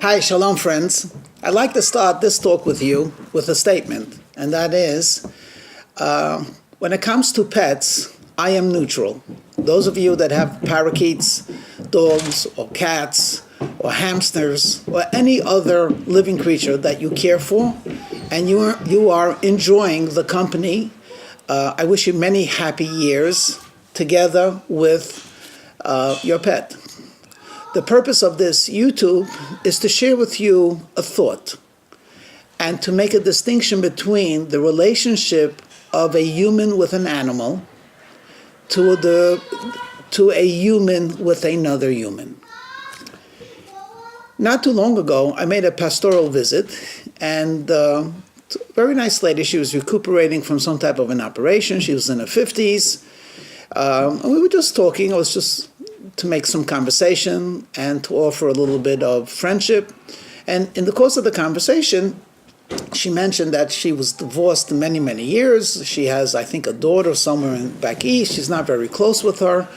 Hi, shalom friends. I'd like to start this talk with you with a statement, and that is, when it comes to pets, I am neutral. Those of you that have parakeets, dogs, or cats, or hamsters, or any other living creature that you care for, and you are enjoying the company, I wish you many happy years together with your pet. The purpose of this YouTube is to share with you a thought and to make a distinction between the relationship of a human with an animal to a human with another human. Not too long ago, I made a pastoral visit, and a very nice lady. She was recuperating from some type of an operation. She was in her 50s. And we were just talking. I was just to make some conversation and to offer a little bit of friendship. And in the course of the conversation, she mentioned that she was divorced many, many years. She has, I think, a daughter somewhere back east. She's not very close with her.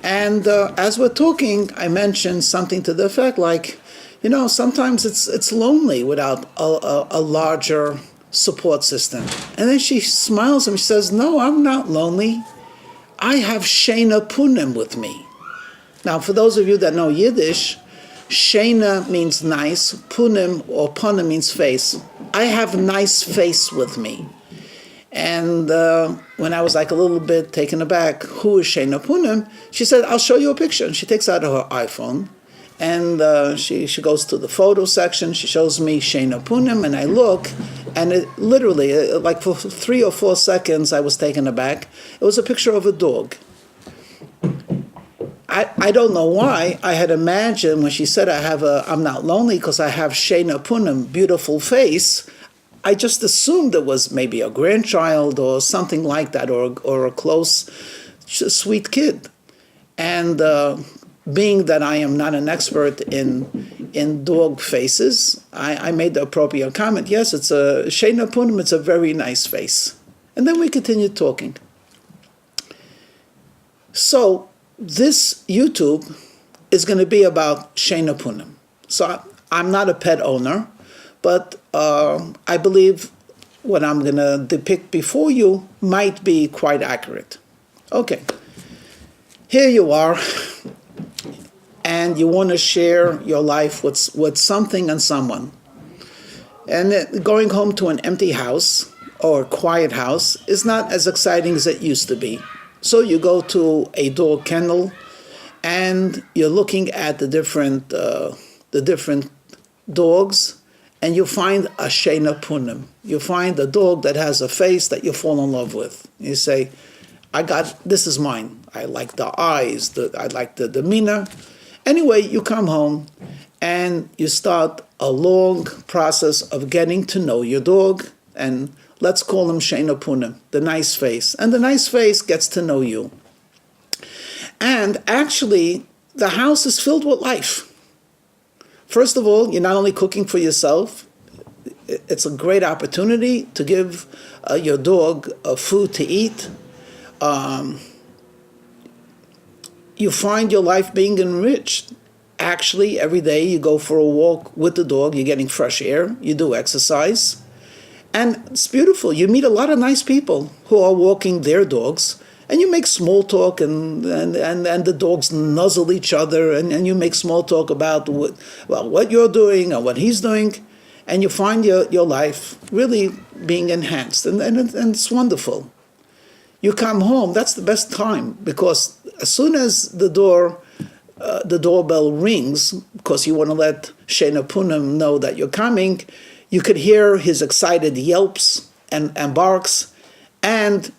And as we're talking, I mentioned something to the effect like, sometimes it's lonely without a larger support system. And then she smiles and she says, no, I'm not lonely. I have Shena Punim with me. Now, for those of you that know Yiddish, Shena means nice, Punim or Punim means face. I have nice face with me. And when I was like a little bit taken aback, who is Shena Punim? She said, I'll show you a picture. And she takes out her iPhone, and she goes to the photo section. She shows me Shena Punim, and I look, and it literally, like for 3 or 4 seconds, I was taken aback. It was a picture of a dog. I don't know why. I had imagined when she said I'm not lonely because I have Shena Punim, beautiful face. I just assumed it was maybe a grandchild or something like that, or a close, sweet kid. And being that I am not an expert in dog faces, I made the appropriate comment. Yes, it's a Shena Punim. It's a very nice face. And then we continued talking. So this YouTube is going to be about Shena Punim. So I'm not a pet owner, but I believe what I'm going to depict before you might be quite accurate. Okay, here you are, and you want to share your life with something and someone. And going home to an empty house or a quiet house is not as exciting as it used to be. So you go to a dog kennel, and you're looking at the different dogs, and you find a Shena Punim. You find a dog that has a face that you fall in love with. You say, this is mine. I like the eyes, I like the demeanor. Anyway, you come home, and you start a long process of getting to know your dog, and let's call him Shena Punim, the nice face. And the nice face gets to know you. And actually, the house is filled with life. First of all, you're not only cooking for yourself, it's a great opportunity to give your dog food to eat. You find your life being enriched. Actually, every day you go for a walk with the dog, you're getting fresh air, you do exercise. And it's beautiful. You meet a lot of nice people who are walking their dogs, and you make small talk, and the dogs nuzzle each other, and you make small talk about what you're doing or what he's doing, and you find your life really being enhanced, and it's wonderful. You come home, that's the best time, because as soon as the doorbell rings, because you want to let Shena Punim know that you're coming, you could hear his excited yelps and barks, and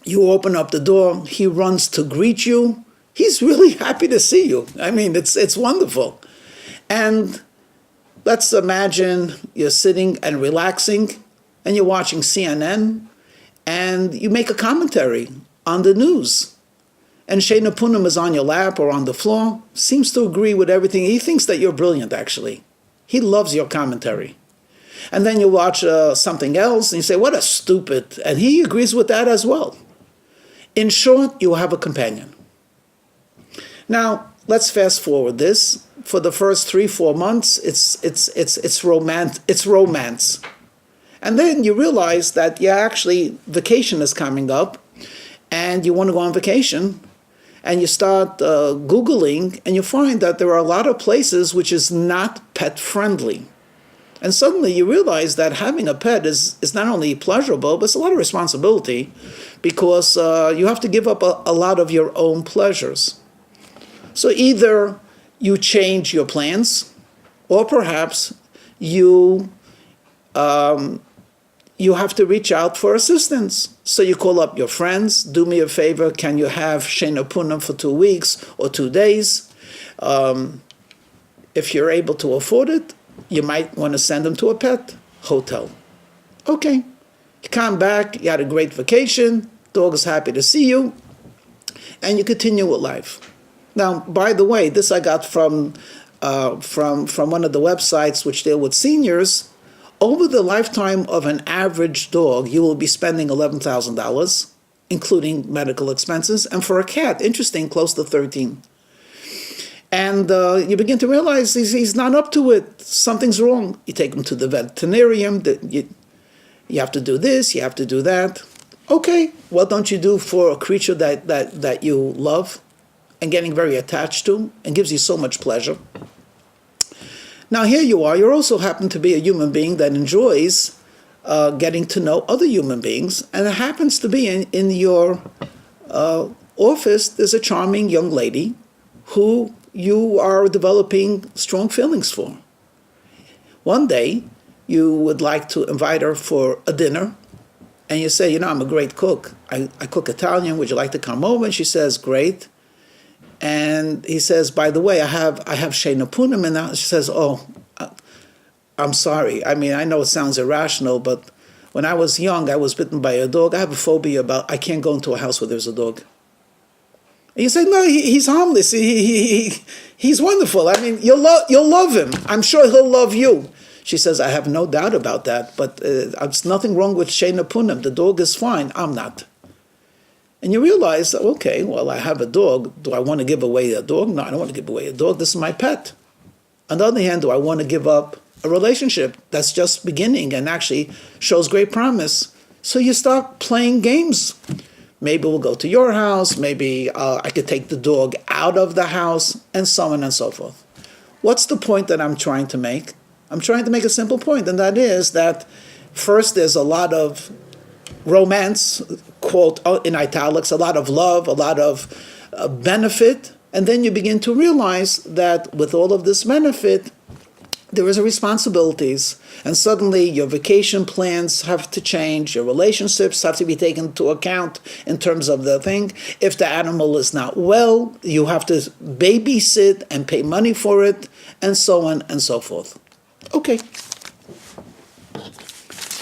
you open up the door, he runs to greet you. He's really happy to see you. I mean, it's wonderful. And let's imagine you're sitting and relaxing, and you're watching CNN, and you make a commentary on the news. And Shena Punim is on your lap or on the floor, seems to agree with everything. He thinks that you're brilliant, actually. He loves your commentary. And then you watch something else, and you say, what a stupid, and he agrees with that as well. In short, you have a companion. Now, let's fast forward this. For the first 3-4 months, it's romance. And then you realize that, yeah, actually, vacation is coming up, and you want to go on vacation, and you start Googling, and you find that there are a lot of places which is not pet-friendly. And suddenly you realize that having a pet is not only pleasurable, but it's a lot of responsibility, because you have to give up a lot of your own pleasures. So either you change your plans, or perhaps you have to reach out for assistance. So you call up your friends, do me a favor, can you have Shena Punam for 2 weeks or 2 days? If you're able to afford it, you might want to send them to a pet hotel. Okay, you come back, you had a great vacation, dog is happy to see you, and you continue with life. Now, by the way, this I got from one of the websites which deal with seniors. Over the lifetime of an average dog, you will be spending $11,000, including medical expenses, and for a cat, interesting, close to 13. And you begin to realize he's not up to it. Something's wrong. You take him to the veterinarian. You have to do this. You have to do that. Okay, what don't you do for a creature that you love and getting very attached to and gives you so much pleasure? Now here you are. You also happen to be a human being that enjoys getting to know other human beings, and it happens to be in your office. There's a charming young lady who you are developing strong feelings for. One day, you would like to invite her for a dinner, and you say, I'm a great cook. I cook Italian. Would you like to come over? And she says, great. And he says, by the way, I have Shena Punam. And now she says, oh, I'm sorry. I mean, I know it sounds irrational, but when I was young, I was bitten by a dog. I have a phobia I can't go into a house where there's a dog. And you say, no, he's harmless. He's wonderful. I mean, you'll love him. I'm sure he'll love you. She says, I have no doubt about that, but there's nothing wrong with Shena Punam. The dog is fine. I'm not. And you realize, okay, well, I have a dog. Do I want to give away a dog? No, I don't want to give away a dog. This is my pet. On the other hand, do I want to give up a relationship that's just beginning and actually shows great promise? So you start playing games. Maybe we'll go to your house. Maybe I could take the dog out of the house, and so on and so forth. What's the point that I'm trying to make? I'm trying to make a simple point, and that is that first there's a lot of romance, quote in italics, a lot of love, a lot of benefit, and then you begin to realize that with all of this benefit, there is responsibilities, and suddenly your vacation plans have to change, your relationships have to be taken into account in terms of the thing. If the animal is not well, you have to babysit and pay money for it, and so on and so forth. Okay.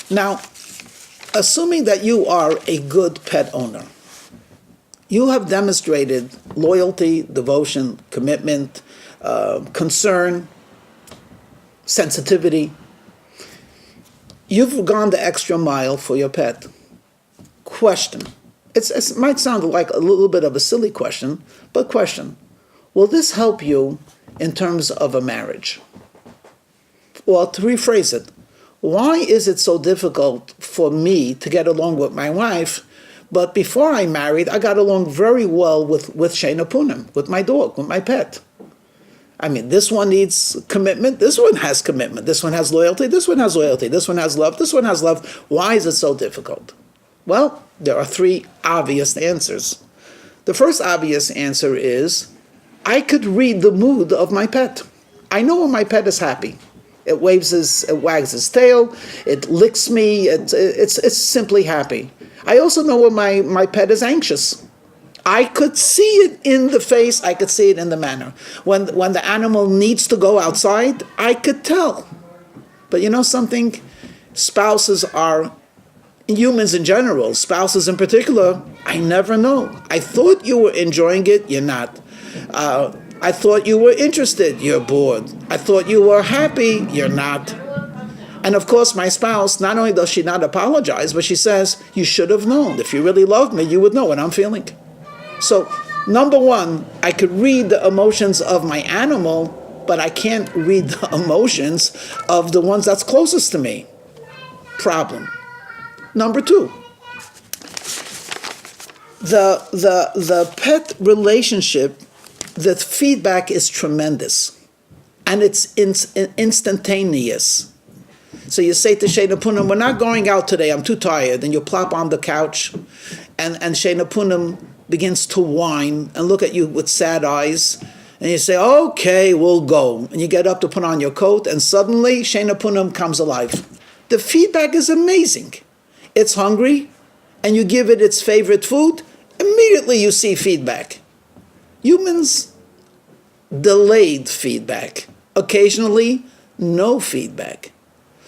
Now, assuming that you are a good pet owner, you have demonstrated loyalty, devotion, commitment, concern, sensitivity. You've gone the extra mile for your pet. Question. It might sound like a little bit of a silly question, but question. Will this help you in terms of a marriage? Well, to rephrase it, why is it so difficult for me to get along with my wife, but before I married, I got along very well with Shena Punam, with my dog, with my pet? I mean, this one needs commitment, this one has commitment, this one has loyalty, this one has loyalty, this one has love, this one has love. Why is it so difficult? Well, there are 3 obvious answers. The first obvious answer is, I could read the mood of my pet. I know when my pet is happy. It wags his tail, it licks me, it's simply happy. I also know when my pet is anxious. I could see it in the face, I could see it in the manner. When the animal needs to go outside, I could tell. But you know something? Spouses are, humans in general, spouses in particular, I never know. I thought you were enjoying it, you're not. I thought you were interested, you're bored. I thought you were happy, you're not. And of course, my spouse, not only does she not apologize, but she says, you should have known. If you really loved me, you would know what I'm feeling. So Number one, I could read the emotions of my animal, but I can't read the emotions of the ones that's closest to me. Problem. Number two, the pet relationship, the feedback is tremendous, and it's instantaneous. So you say to Shena Punam, we're not going out today, I'm too tired, and you plop on the couch, and Shena Punam begins to whine and look at you with sad eyes, and you say, okay, we'll go. And you get up to put on your coat, and suddenly Shena Punam comes alive. The feedback is amazing. It's hungry, and you give it its favorite food, immediately you see feedback. Humans, delayed feedback. Occasionally, no feedback.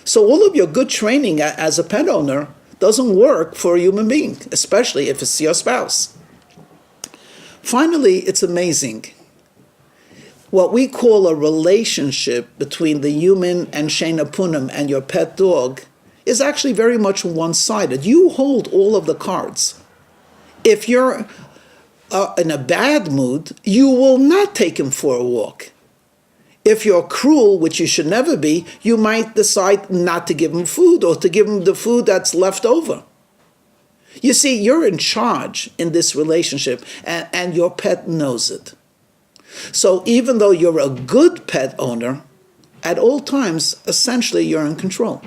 So all of your good training as a pet owner doesn't work for a human being, especially if it's your spouse. Finally, it's amazing. What we call a relationship between the human and Shena Punam and your pet dog is actually very much one-sided. You hold all of the cards. If you're in a bad mood, you will not take him for a walk. If you're cruel, which you should never be, you might decide not to give him food or to give him the food that's left over. You see, you're in charge in this relationship, and your pet knows it. So even though you're a good pet owner, at all times, essentially, you're in control.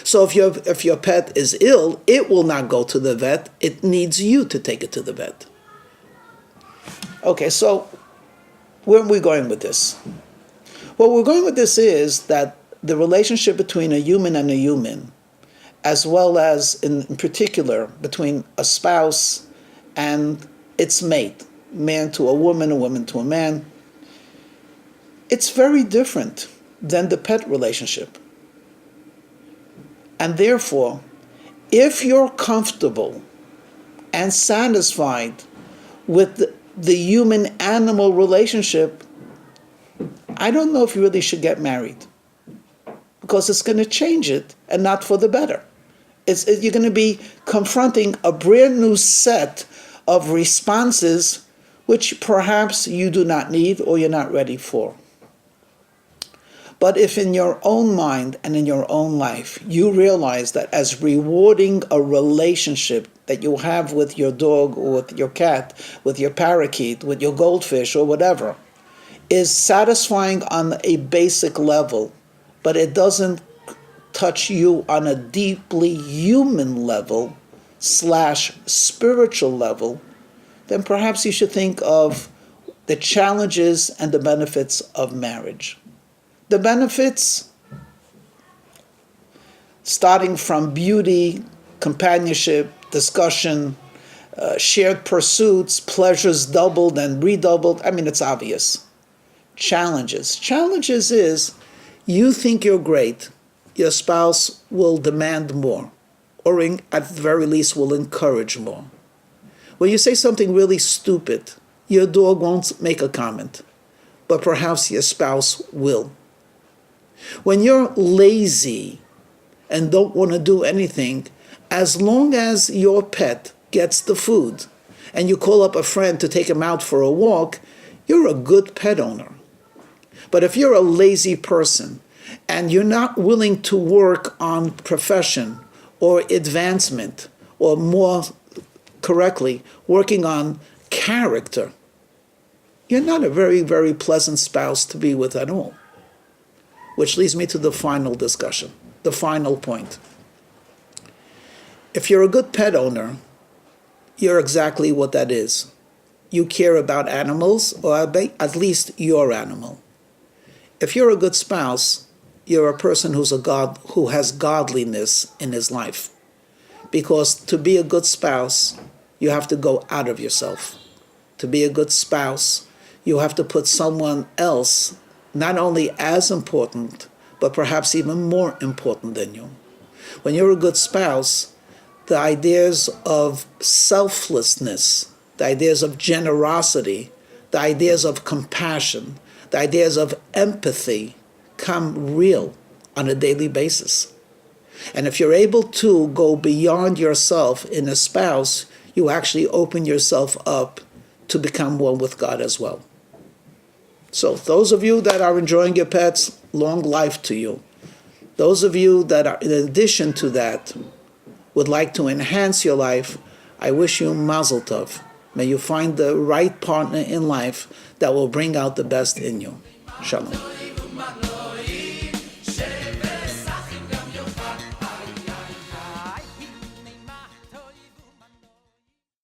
So if your pet is ill, it will not go to the vet. It needs you to take it to the vet. Okay, so where are we going with this? Well, we're going with this is that the relationship between a human and a human, as well as in particular between a spouse and its mate, man to a woman to a man, it's very different than the pet relationship. And therefore, if you're comfortable and satisfied with the human-animal relationship, I don't know if you really should get married, because it's going to change it, and not for the better. You're going to be confronting a brand new set of responses which perhaps you do not need or you're not ready for. But if in your own mind and in your own life you realize that as rewarding a relationship that you have with your dog or with your cat, with your parakeet, with your goldfish or whatever, is satisfying on a basic level, but it doesn't touch you on a deeply human level / spiritual level, then perhaps you should think of the challenges and the benefits of marriage. The benefits, starting from beauty, companionship, discussion, shared pursuits, pleasures doubled and redoubled. I mean, it's obvious. Challenges. Challenges is you think you're great, your spouse will demand more, or at the very least will encourage more. When you say something really stupid, your dog won't make a comment, but perhaps your spouse will. When you're lazy and don't want to do anything, as long as your pet gets the food and you call up a friend to take him out for a walk, you're a good pet owner. But if you're a lazy person and you're not willing to work on profession or advancement, or more correctly, working on character, you're not a very, very pleasant spouse to be with at all. Which leads me to the final discussion, the final point. If you're a good pet owner, you're exactly what that is. You care about animals, or at least your animal. If you're a good spouse, you're a person who has godliness in his life. Because to be a good spouse, you have to go out of yourself. To be a good spouse, you have to put someone else not only as important, but perhaps even more important than you. When you're a good spouse, the ideas of selflessness, the ideas of generosity, the ideas of compassion, the ideas of empathy come real on a daily basis. And if you're able to go beyond yourself in a spouse, you actually open yourself up to become one with God as well. So those of you that are enjoying your pets, long life to you. Those of you that are, in addition to that, would like to enhance your life, I wish you mazel tov. May you find the right partner in life that will bring out the best in you. Shalom.